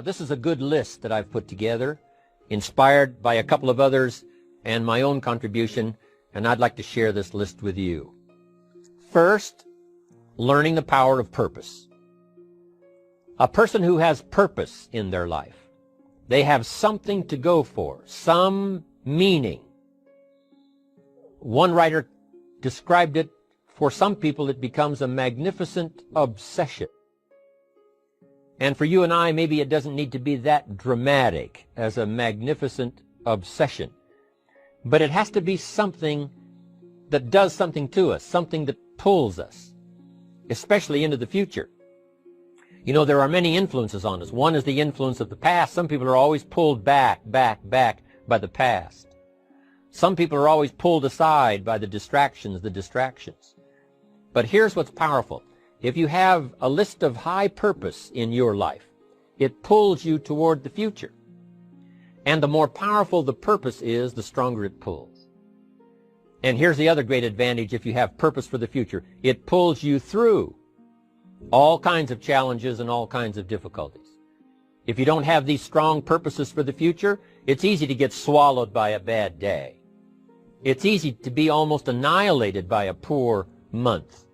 This is a good list that I've put together, inspired by a couple of others and my own contribution, and I'd like to share this list with you. First, learning the power of purpose. A person who has purpose in their life, they have something to go for, some meaning. One writer described it, for some people it becomes a magnificent obsession. And for you and I, maybe it doesn't need to be that dramatic as a magnificent obsession. But it has to be something that does something to us, something that pulls us, especially into the future. You know, there are many influences on us. One is the influence of the past. Some people are always pulled back by the past. Some people are always pulled aside by the distractions. But here's what's powerful. If you have a list of high purpose in your life, it pulls you toward the future. And the more powerful the purpose is, the stronger it pulls. And here's the other great advantage if you have purpose for the future. It pulls you through all kinds of challenges and all kinds of difficulties. If you don't have these strong purposes for the future, it's easy to get swallowed by a bad day. It's easy to be almost annihilated by a poor month.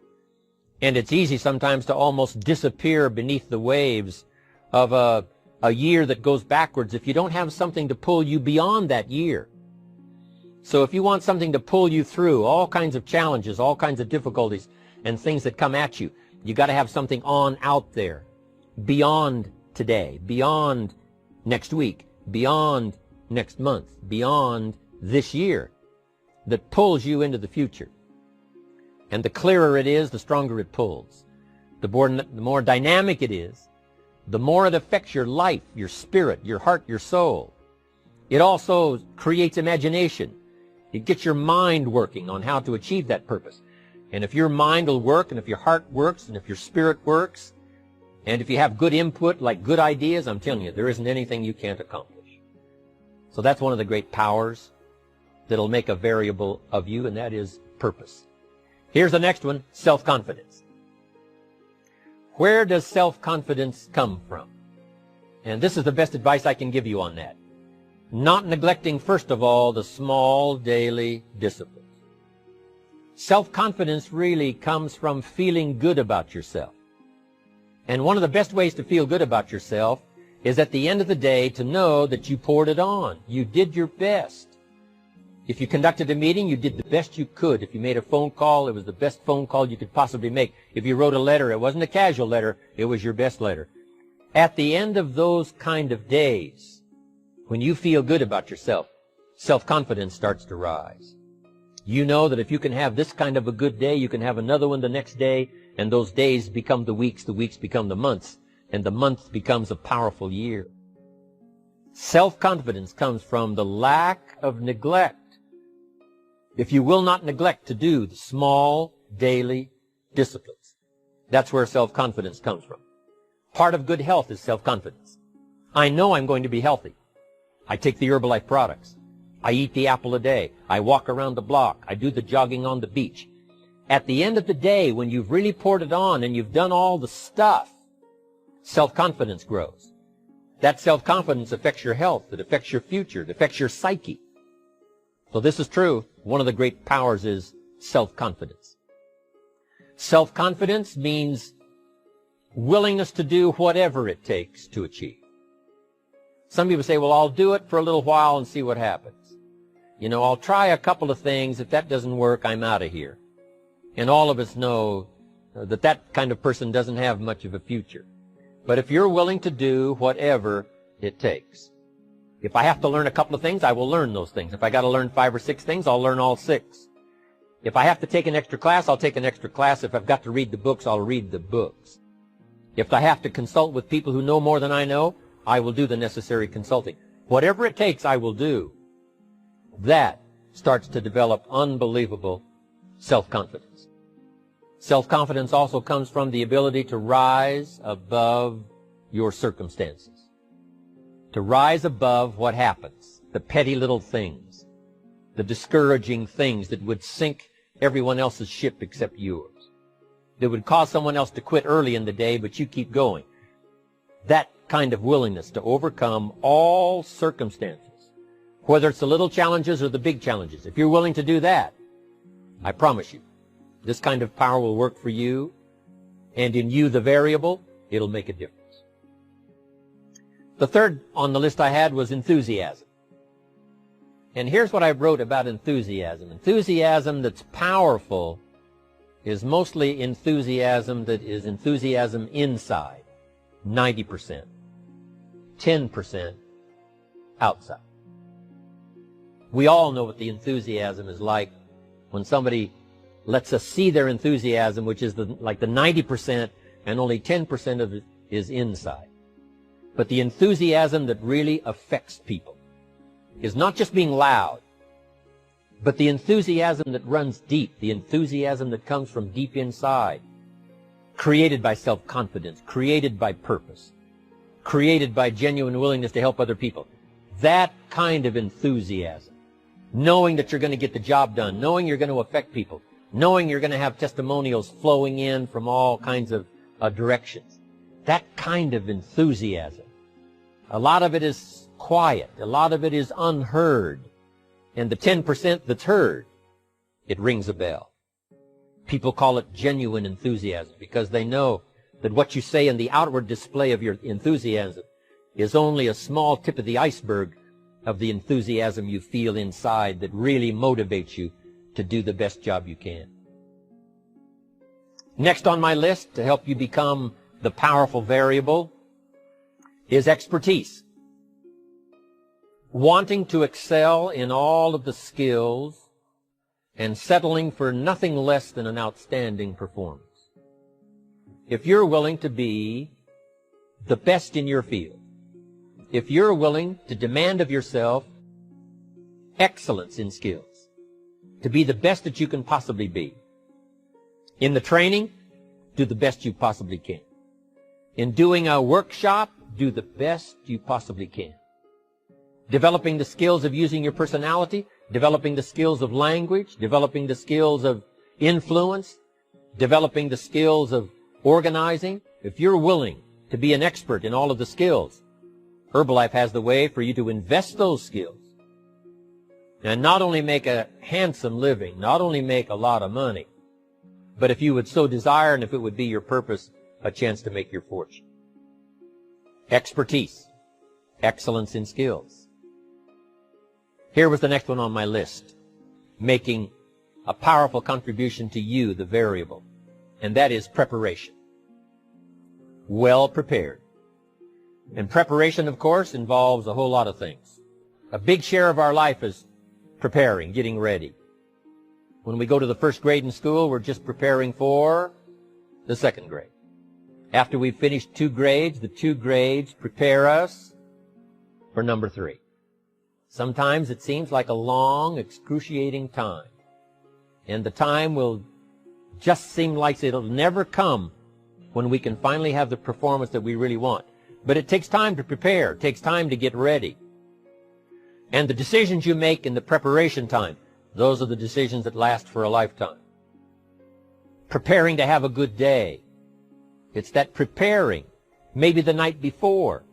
And it's easy sometimes to almost disappear beneath the waves of a year that goes backwards if you don't have something to pull you beyond that year. So if you want something to pull you through all kinds of challenges, all kinds of difficulties and things that come at you, you got to have something on out there, beyond today, beyond next week, beyond next month, beyond this year, that pulls you into the future. And the clearer it is, the stronger it pulls. The more dynamic it is, the more it affects your life, your spirit, your heart, your soul. It also creates imagination. It gets your mind working on how to achieve that purpose. And if your mind will work, and if your heart works, and if your spirit works, and if you have good input, like good ideas, I'm telling you, there isn't anything you can't accomplish. So that's one of the great powers that'll make a variable of you, and that is purpose. Here's the next one, self-confidence. Where does self-confidence come from? And this is the best advice I can give you on that. Not neglecting, first of all, the small daily disciplines. Self-confidence really comes from feeling good about yourself. And one of the best ways to feel good about yourself is at the end of the day to know that you poured it on. You did your best. If you conducted a meeting, you did the best you could. If you made a phone call, it was the best phone call you could possibly make. If you wrote a letter, it wasn't a casual letter, it was your best letter. At the end of those kind of days, when you feel good about yourself, self-confidence starts to rise. You know that if you can have this kind of a good day, you can have another one the next day, and those days become the weeks become the months, and the month becomes a powerful year. Self-confidence comes from the lack of neglect. If you will not neglect to do the small daily disciplines, that's where self-confidence comes from. Part of good health is self-confidence. I know I'm going to be healthy. I take the Herbalife products. I eat the apple a day. I walk around the block. I do the jogging on the beach. At the end of the day, when you've really poured it on and you've done all the stuff, self-confidence grows. That self-confidence affects your health. It affects your future. It affects your psyche. So this is true. One of the great powers is self-confidence. Self-confidence means willingness to do whatever it takes to achieve. Some people say, well, I'll do it for a little while and see what happens. You know, I'll try a couple of things. If that doesn't work, I'm out of here. And all of us know that that kind of person doesn't have much of a future. But if you're willing to do whatever it takes, if I have to learn a couple of things, I will learn those things. If I got to learn 5 or 6 things, I'll learn all 6. If I have to take an extra class, I'll take an extra class. If I've got to read the books, I'll read the books. If I have to consult with people who know more than I know, I will do the necessary consulting. Whatever it takes, I will do. That starts to develop unbelievable self-confidence. Self-confidence also comes from the ability to rise above your circumstances. To rise above what happens, the petty little things, the discouraging things that would sink everyone else's ship except yours, that would cause someone else to quit early in the day, but you keep going. That kind of willingness to overcome all circumstances, whether it's the little challenges or the big challenges. If you're willing to do that, I promise you, this kind of power will work for you, and in you, the variable, it'll make a difference. The third on the list I had was enthusiasm. And here's what I wrote about enthusiasm. Enthusiasm that's powerful is mostly enthusiasm that is enthusiasm inside, 90%, 10% outside. We all know what the enthusiasm is like when somebody lets us see their enthusiasm, which is like the 90%, and only 10% of it is inside. But the enthusiasm that really affects people is not just being loud, but the enthusiasm that runs deep, the enthusiasm that comes from deep inside, created by self-confidence, created by purpose, created by genuine willingness to help other people. That kind of enthusiasm, knowing that you're going to get the job done, knowing you're going to affect people, knowing you're going to have testimonials flowing in from all kinds of directions. That kind of enthusiasm. A lot of it is quiet. A lot of it is unheard. And the 10% that's heard, it rings a bell. People call it genuine enthusiasm because they know that what you say in the outward display of your enthusiasm is only a small tip of the iceberg of the enthusiasm you feel inside that really motivates you to do the best job you can. Next on my list to help you become the powerful variable is expertise. Wanting to excel in all of the skills and settling for nothing less than an outstanding performance. If you're willing to be the best in your field, if you're willing to demand of yourself excellence in skills, to be the best that you can possibly be. In the training, do the best you possibly can. In doing a workshop, do the best you possibly can. Developing the skills of using your personality, developing the skills of language, developing the skills of influence, developing the skills of organizing. If you're willing to be an expert in all of the skills, Herbalife has the way for you to invest those skills and not only make a handsome living, not only make a lot of money, but if you would so desire and if it would be your purpose, a chance to make your fortune. Expertise, excellence in skills. Here was the next one on my list, making a powerful contribution to you, the variable, and that is preparation. Well prepared. And preparation, of course, involves a whole lot of things. A big share of our life is preparing, getting ready. When we go to the first grade in school, we're just preparing for the second grade. After we've finished 2 grades, the 2 grades prepare us for number 3. Sometimes it seems like a long, excruciating time. And the time will just seem like it'll never come when we can finally have the performance that we really want. But it takes time to prepare. It takes time to get ready. And the decisions you make in the preparation time, those are the decisions that last for a lifetime. Preparing to have a good day. It's that preparing, maybe the night before,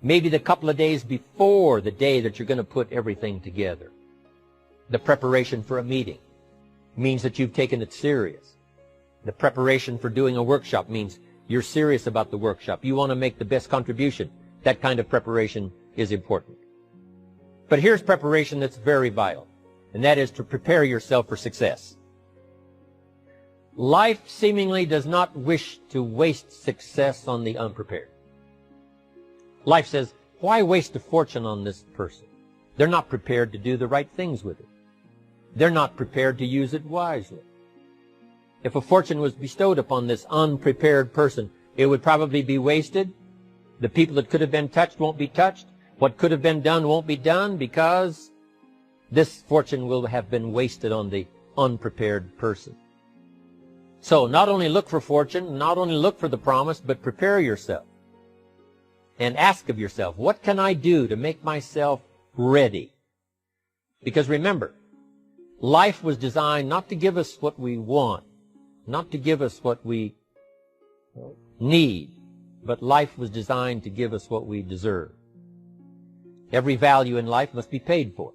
maybe the couple of days before the day that you're going to put everything together. The preparation for a meeting means that you've taken it serious. The preparation for doing a workshop means you're serious about the workshop. You want to make the best contribution. That kind of preparation is important. But here's preparation that's very vital, and that is to prepare yourself for success. Life seemingly does not wish to waste success on the unprepared. Life says, why waste a fortune on this person? They're not prepared to do the right things with it. They're not prepared to use it wisely. If a fortune was bestowed upon this unprepared person, it would probably be wasted. The people that could have been touched won't be touched. What could have been done won't be done because this fortune will have been wasted on the unprepared person. So not only look for fortune, not only look for the promise, but prepare yourself. And ask of yourself, what can I do to make myself ready? Because remember, life was designed not to give us what we want, not to give us what we need, but life was designed to give us what we deserve. Every value in life must be paid for,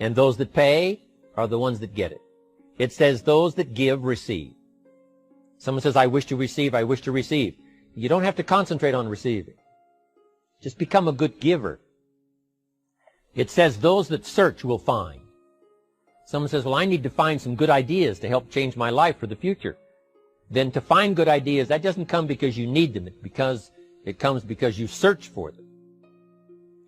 and those that pay are the ones that get it. It says those that give receive. Someone says, I wish to receive, I wish to receive. You don't have to concentrate on receiving. Just become a good giver. It says those that search will find. Someone says, well, I need to find some good ideas to help change my life for the future. Then to find good ideas, that doesn't come because you need them. It comes because you search for them.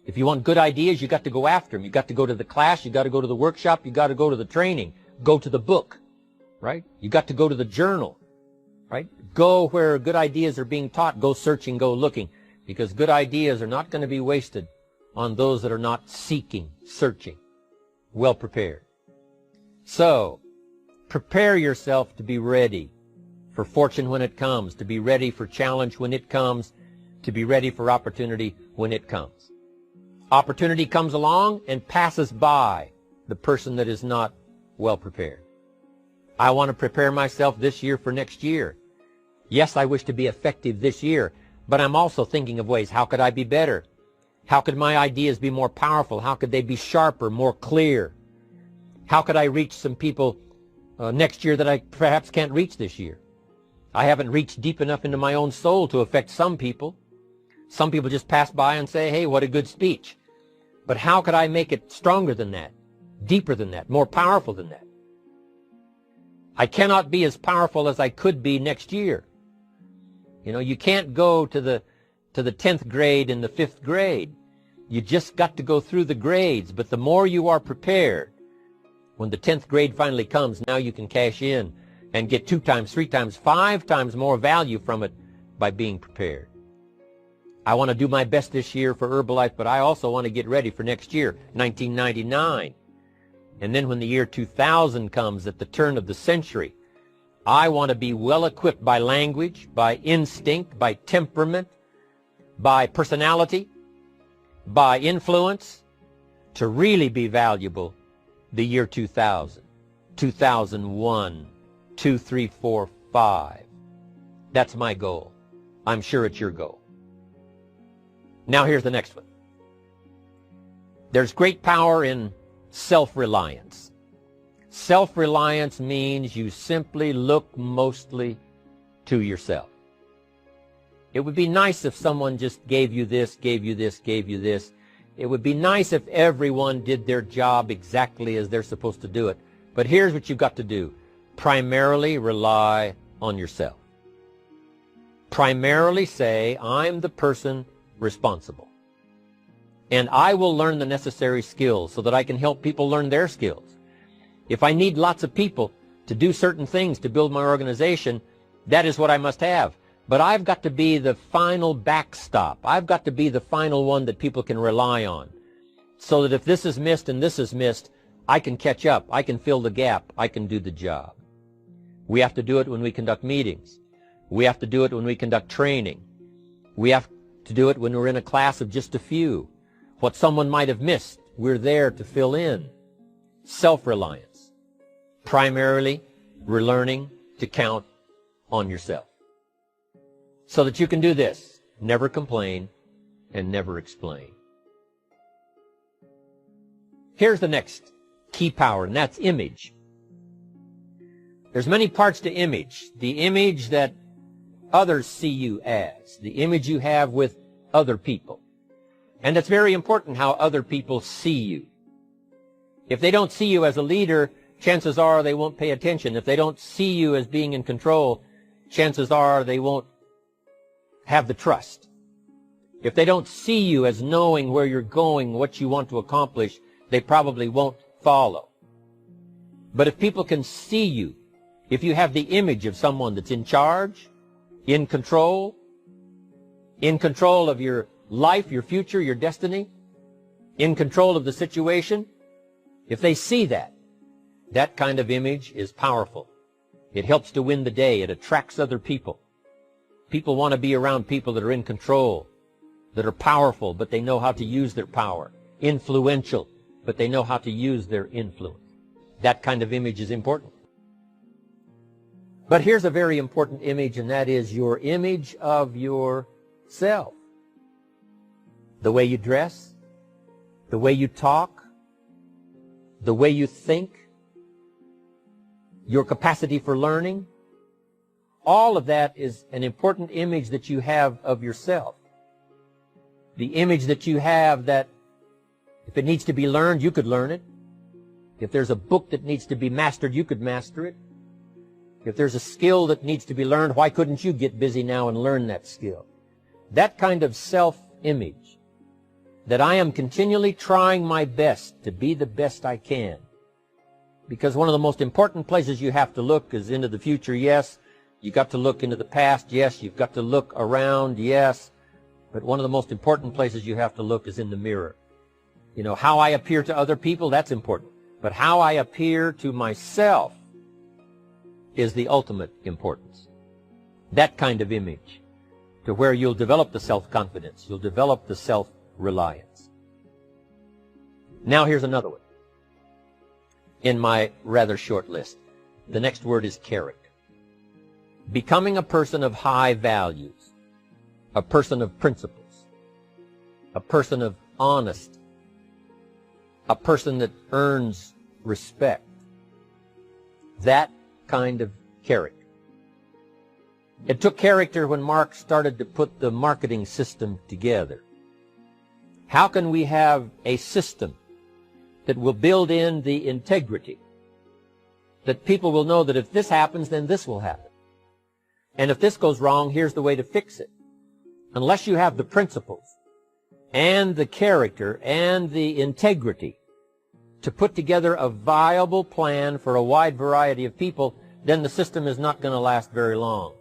If you want good ideas, you got to go after them. You got to go to the class, you got to go to the workshop, you got to go to the training, go to the book, right? You got to go to the journal, right? Go where good ideas are being taught. Go searching, go looking, because good ideas are not going to be wasted on those that are not seeking, searching, well prepared. So, prepare yourself to be ready for fortune when it comes, to be ready for challenge when it comes, to be ready for opportunity when it comes. Opportunity comes along and passes by the person that is not well prepared. I want to prepare myself this year for next year. Yes, I wish to be effective this year, but I'm also thinking of ways, how could I be better? How could my ideas be more powerful? How could they be sharper, more clear? How could I reach some people next year that I perhaps can't reach this year? I haven't reached deep enough into my own soul to affect some people. Some people just pass by and say, hey, what a good speech. But how could I make it stronger than that, deeper than that, more powerful than that? I cannot be as powerful as I could be next year. You know, you can't go to the 10th grade in the 5th grade. You just got to go through the grades. But the more you are prepared, when the 10th grade finally comes, now you can cash in and get 2 times, 3 times, 5 times more value from it by being prepared. I want to do my best this year for Herbalife, but I also want to get ready for next year, 1999. And then when the year 2000 comes at the turn of the century, I want to be well equipped by language, by instinct, by temperament, by personality, by influence, to really be valuable the year 2000, 2001, 2, 3, 4, 5. That's my goal. I'm sure it's your goal. Now here's the next one. There's great power in self-reliance. Self-reliance means you simply look mostly to yourself. It would be nice if someone just gave you this, gave you this, gave you this. It would be nice if everyone did their job exactly as they're supposed to do it. But here's what you've got to do. Primarily rely on yourself. Primarily say, I'm the person responsible. And I will learn the necessary skills so that I can help people learn their skills. If I need lots of people to do certain things to build my organization, that is what I must have. But I've got to be the final backstop. I've got to be the final one that people can rely on. So that if this is missed and this is missed, I can catch up. I can fill the gap. I can do the job. We have to do it when we conduct meetings. We have to do it when we conduct training. We have to do it when we're in a class of just a few. What someone might have missed, we're there to fill in. Self-reliance. Primarily, we're learning to count on yourself. So that you can do this. Never complain and never explain. Here's the next key power, and that's image. There's many parts to image. The image that others see you as. The image you have with other people. And it's very important how other people see you. If they don't see you as a leader, chances are they won't pay attention. If they don't see you as being in control, chances are they won't have the trust. If they don't see you as knowing where you're going, what you want to accomplish, they probably won't follow. But if people can see you, if you have the image of someone that's in charge, in control of your life, your future, your destiny, in control of the situation, if they see that, that kind of image is powerful. It helps to win the day. It attracts other people. People want to be around people that are in control, that are powerful, but they know how to use their power. Influential, but they know how to use their influence. That kind of image is important. But here's a very important image, and that is your image of yourself. self. The way you dress, the way you talk, the way you think, your capacity for learning, all of that is an important image that you have of yourself. The image that you have that if it needs to be learned, you could learn it. If there's a book that needs to be mastered, you could master it. If there's a skill that needs to be learned, why couldn't you get busy now and learn that skill? That kind of self-image, that I am continually trying my best to be the best I can. Because one of the most important places you have to look is into the future, yes. You've got to look into the past, yes. You've got to look around, yes. But one of the most important places you have to look is in the mirror. You know, how I appear to other people, that's important. But how I appear to myself is the ultimate importance. That kind of image, to where you'll develop the self-confidence, you'll develop the self-reliance. Now here's another one in my rather short list. The next word is character. Becoming a person of high values, a person of principles, a person of honesty, a person that earns respect. That kind of character. It took character when Mark started to put the marketing system together. How can we have a system that will build in the integrity, that people will know that if this happens, then this will happen. And if this goes wrong, here's the way to fix it. Unless you have the principles and the character and the integrity to put together a viable plan for a wide variety of people, then the system is not going to last very long.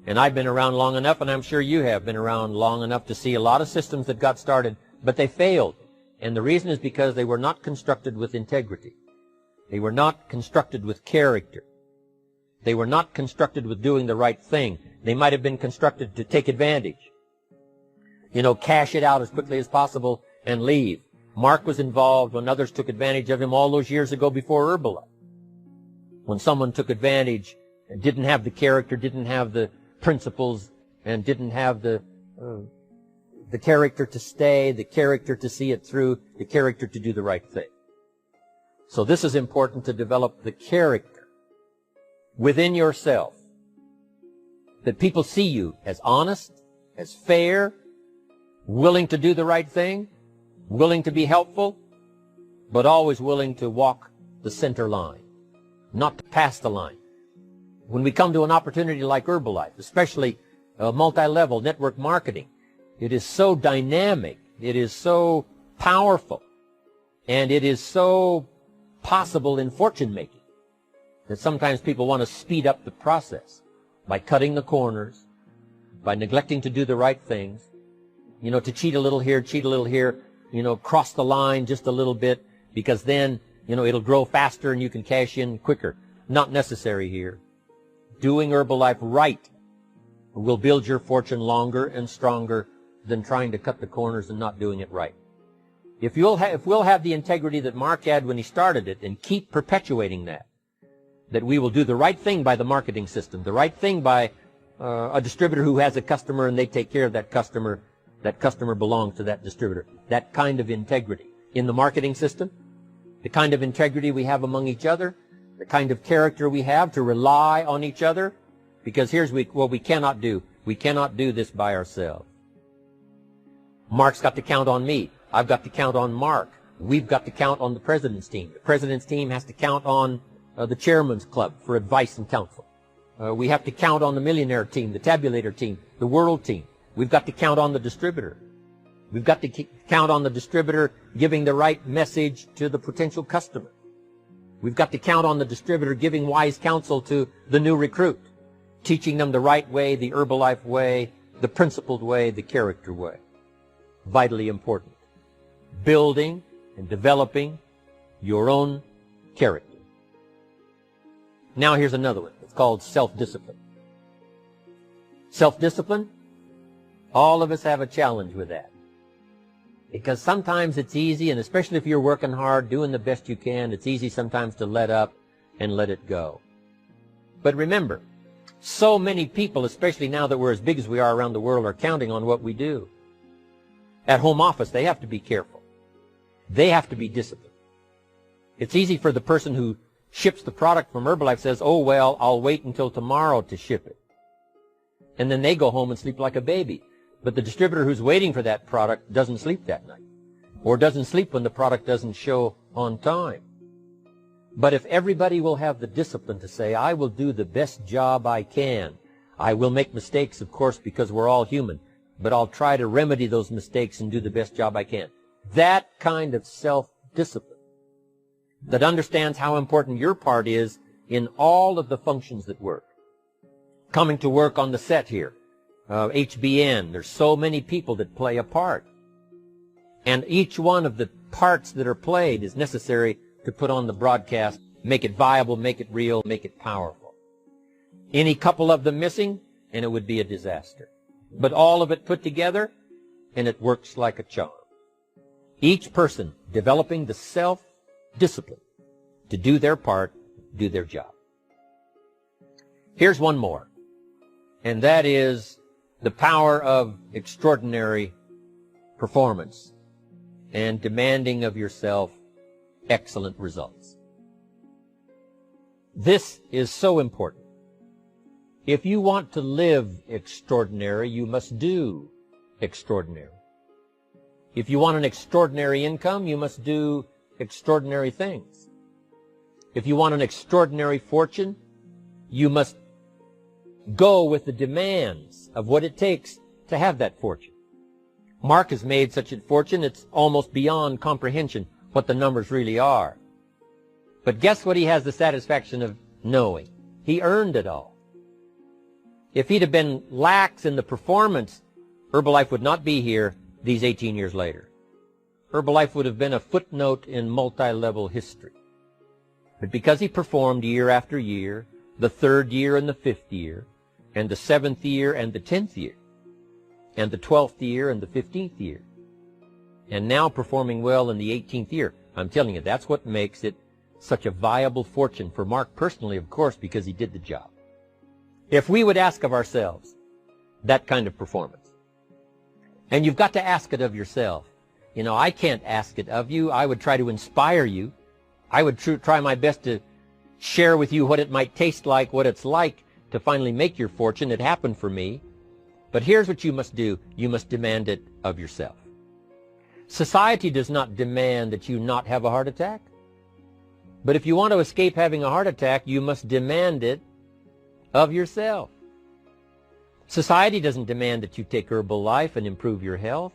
And I've been around long enough, and I'm sure you have been around long enough to see a lot of systems that got started, but they failed. And the reason is because they were not constructed with integrity. They were not constructed with character. They were not constructed with doing the right thing. They might have been constructed to take advantage. You know, cash it out as quickly as possible and leave. Mark was involved when others took advantage of him all those years ago before Herbalife. When someone took advantage and didn't have the character, didn't have the principles, and didn't have the character to stay, the character to see it through, the character to do the right thing. So this is important, to develop the character within yourself, that people see you as honest, as fair, willing to do the right thing, willing to be helpful, but always willing to walk the center line, not to pass the line. When we come to an opportunity like Herbalife, especially multi-level network marketing, it is so dynamic, it is so powerful, and it is so possible in fortune-making that sometimes people want to speed up the process by cutting the corners, by neglecting to do the right things, you know, to cheat a little here, you know, cross the line just a little bit, because then, you know, it'll grow faster and you can cash in quicker. Not necessary here. Doing Herbalife right will build your fortune longer and stronger than trying to cut the corners and not doing it right. If we'll have the integrity that Mark had when he started it, and keep perpetuating that we will do the right thing by the marketing system, the right thing by a distributor who has a customer and they take care of that customer belongs to that distributor. That kind of integrity in the marketing system, the kind of integrity we have among each other, the kind of character we have to rely on each other, because here's what we cannot do. We cannot do this by ourselves. Mark's got to count on me. I've got to count on Mark. We've got to count on the president's team. The president's team has to count on the chairman's club for advice and counsel. We have to count on the millionaire team, the tabulator team, the world team. We've got to count on the distributor. We've got to count on the distributor giving the right message to the potential customer. We've got to count on the distributor giving wise counsel to the new recruit, teaching them the right way, the Herbalife way, the principled way, the character way. Vitally important. Building and developing your own character. Now here's another one. It's called self-discipline. Self-discipline, all of us have a challenge with that. Because sometimes it's easy, and especially if you're working hard, doing the best you can, it's easy sometimes to let up and let it go. But remember, So many people, especially now that we're as big as we are around the world, are counting on what we do. At home office, they have to be careful. They have to be disciplined. It's easy for the person who ships the product from Herbalife says, oh, well, I'll wait until tomorrow to ship it. And then they go home and sleep like a baby. But the distributor who's waiting for that product doesn't sleep that night, or doesn't sleep when the product doesn't show on time. But if everybody will have the discipline to say, I will do the best job I can. I will make mistakes, of course, because we're all human, but I'll try to remedy those mistakes and do the best job I can. That kind of self-discipline that understands how important your part is in all of the functions that work. Coming to work on the set here, HBN, there's so many people that play a part. And each one of the parts that are played is necessary to put on the broadcast, make it viable, make it real, make it powerful. Any couple of them missing, and it would be a disaster. But all of it put together, and it works like a charm. Each person developing the self-discipline to do their part, do their job. Here's one more, and that is the power of extraordinary performance and demanding of yourself excellent results. This is so important. If you want to live extraordinary, you must do extraordinary. If you want an extraordinary income, you must do extraordinary things. If you want an extraordinary fortune, you must go with the demands of what it takes to have that fortune. Mark has made such a fortune, it's almost beyond comprehension what the numbers really are. But guess what he has the satisfaction of knowing? He earned it all. If he'd have been lax in the performance, Herbalife would not be here these 18 years later. Herbalife would have been a footnote in multi-level history. But because he performed year after year, the 3rd year and the 5th year, and the 7th year and the 10th year, and the 12th year and the 15th year, and now performing well in the 18th year, I'm telling you, that's what makes it such a viable fortune for Mark personally, of course, because he did the job. If we would ask of ourselves that kind of performance, and you've got to ask it of yourself. You know, I can't ask it of you. I would try to inspire you. I would try my best to share with you what it might taste like, what it's like to finally make your fortune. It happened for me. But here's what you must do. You must demand it of yourself. Society does not demand that you not have a heart attack. But if you want to escape having a heart attack, you must demand it of yourself. Society doesn't demand that you take Herbalife and improve your health.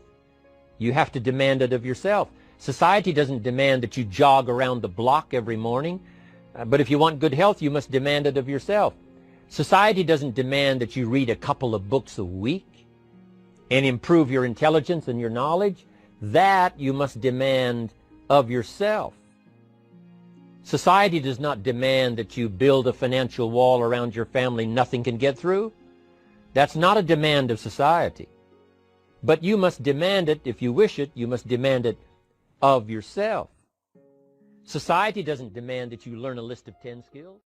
You have to demand it of yourself. Society doesn't demand that you jog around the block every morning. But if you want good health, you must demand it of yourself. Society doesn't demand that you read a couple of books a week and improve your intelligence and your knowledge. That you must demand of yourself. Society does not demand that you build a financial wall around your family nothing can get through. That's not a demand of society. But you must demand it, if you wish it, you must demand it of yourself. Society doesn't demand that you learn a list of 10 skills.